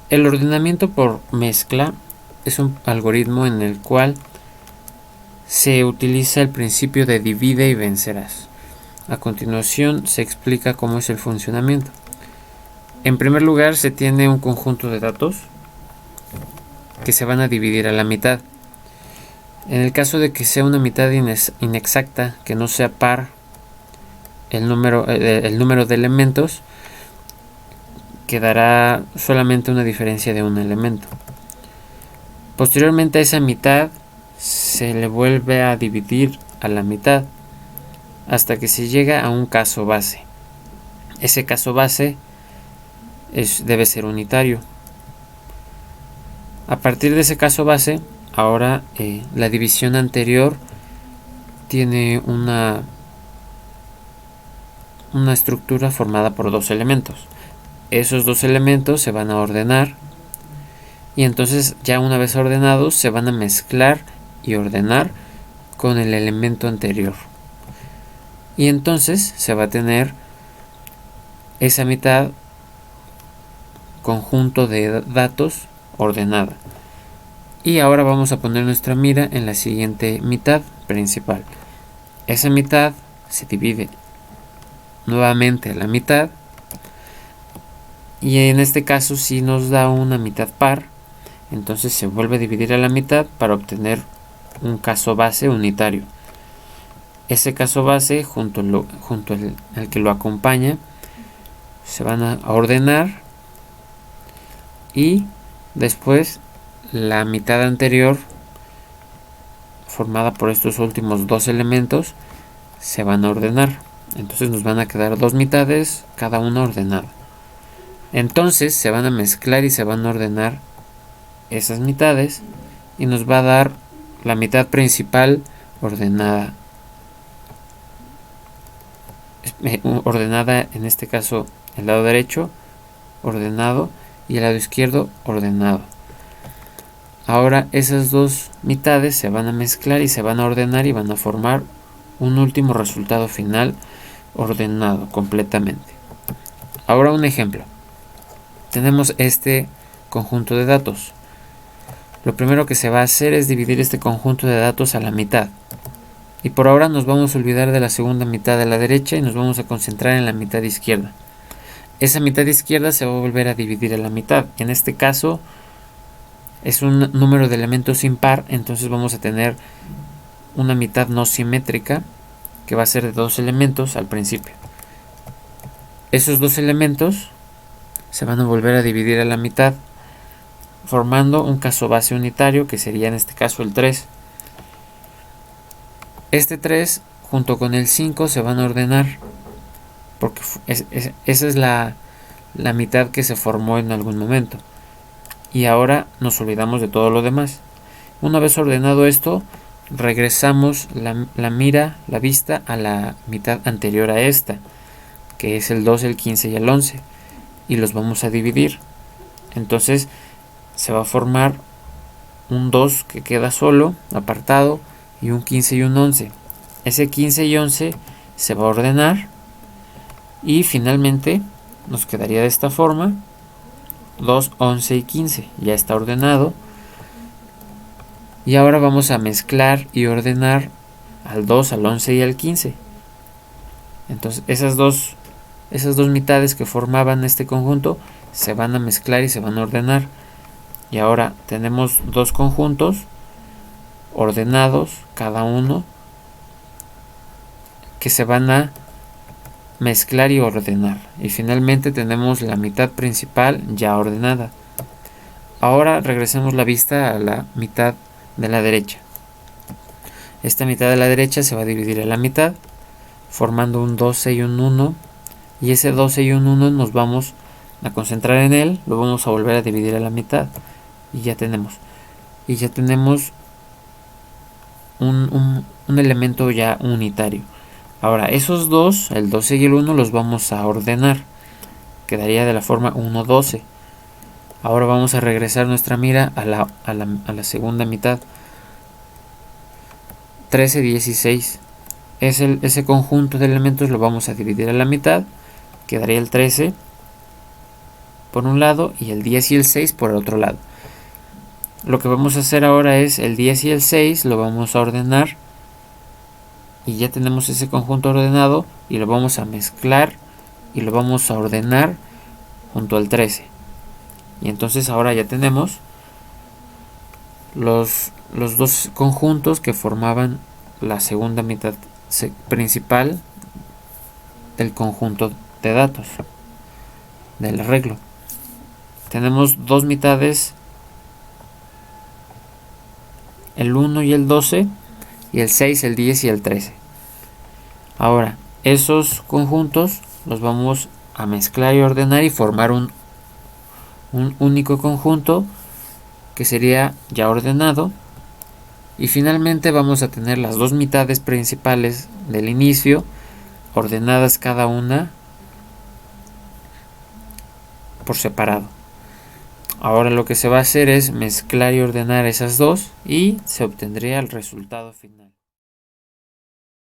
El ordenamiento por mezcla es un algoritmo en el cual se utiliza el principio de divide y vencerás. A continuación se explica cómo es el funcionamiento. En primer lugar, se tiene un conjunto de datos que se van a dividir a la mitad. En el caso de que sea una mitad inexacta, que no sea par el número de elementos, quedará solamente una diferencia de un elemento. Posteriormente a esa mitad se le vuelve a dividir a la mitad hasta que se llega a un caso base. Ese caso base debe ser unitario. A partir de ese caso base, ahora la división anterior tiene una estructura formada por dos elementos. Esos dos elementos se van a ordenar y entonces ya una vez ordenados se van a mezclar y ordenar con el elemento anterior. Y entonces se va a tener esa mitad conjunto de datos ordenada. Y ahora vamos a poner nuestra mira en la siguiente mitad principal. Esa mitad se divide nuevamente a la mitad. Y en este caso si nos da una mitad par, entonces se vuelve a dividir a la mitad para obtener un caso base unitario. Ese caso base junto al que lo acompaña se van a ordenar y después la mitad anterior formada por estos últimos dos elementos se van a ordenar. Entonces nos van a quedar dos mitades, cada una ordenada. Entonces se van a mezclar y se van a ordenar esas mitades y nos va a dar la mitad principal ordenada. Ordenada en este caso el lado derecho ordenado y el lado izquierdo ordenado. Ahora esas dos mitades se van a mezclar y se van a ordenar y van a formar un último resultado final ordenado completamente. Ahora un ejemplo. Tenemos este conjunto de datos. Lo primero que se va a hacer es dividir este conjunto de datos a la mitad. Y por ahora nos vamos a olvidar de la segunda mitad de la derecha y nos vamos a concentrar en la mitad izquierda. Esa mitad izquierda se va a volver a dividir a la mitad. En este caso es un número de elementos impar, entonces vamos a tener una mitad no simétrica que va a ser de dos elementos al principio. Esos dos elementos se van a volver a dividir a la mitad, formando un caso base unitario que sería en este caso el 3. Este 3 junto con el 5 se van a ordenar porque esa es la mitad que se formó en algún momento. Y ahora nos olvidamos de todo lo demás. Una vez ordenado esto, regresamos la mira, la vista a la mitad anterior a esta, que es el 2, el 15 y el 11, y los vamos a dividir. Entonces se va a formar un 2 que queda solo, apartado, y un 15 y un 11. Ese 15 y 11 se va a ordenar y finalmente nos quedaría de esta forma: 2, 11 y 15. Ya está ordenado. Y ahora vamos a mezclar y ordenar al 2, al 11 y al 15. Entonces esas dos mitades que formaban este conjunto se van a mezclar y se van a ordenar. Y ahora tenemos dos conjuntos ordenados, cada uno, que se van a mezclar y ordenar. Y finalmente tenemos la mitad principal ya ordenada. Ahora regresemos la vista a la mitad de la derecha. Esta mitad de la derecha se va a dividir a la mitad, formando un 12 y un 1. Y ese 12 y un 1 nos vamos a concentrar en él, lo vamos a volver a dividir a la mitad. Y ya tenemos un elemento ya unitario. Ahora esos dos, el 12 y el 1, los vamos a ordenar. Quedaría de la forma 1, 12. Ahora vamos a regresar nuestra mira a la segunda mitad. 13, 16. Ese conjunto de elementos lo vamos a dividir a la mitad. Quedaría el 13. por un lado y el 10 y el 6 por el otro lado. Lo que vamos a hacer ahora es el 10 y el 6 lo vamos a ordenar y ya tenemos ese conjunto ordenado y lo vamos a mezclar y lo vamos a ordenar junto al 13. Y entonces ahora ya tenemos los dos conjuntos que formaban la segunda mitad principal del conjunto de datos del arreglo. Tenemos dos mitades, el 1 y el 12, y el 6, el 10 y el 13. Ahora, esos conjuntos los vamos a mezclar y ordenar y formar un único conjunto que sería ya ordenado. Y finalmente vamos a tener las dos mitades principales del inicio ordenadas cada una por separado. Ahora lo que se va a hacer es mezclar y ordenar esas dos y se obtendría el resultado final.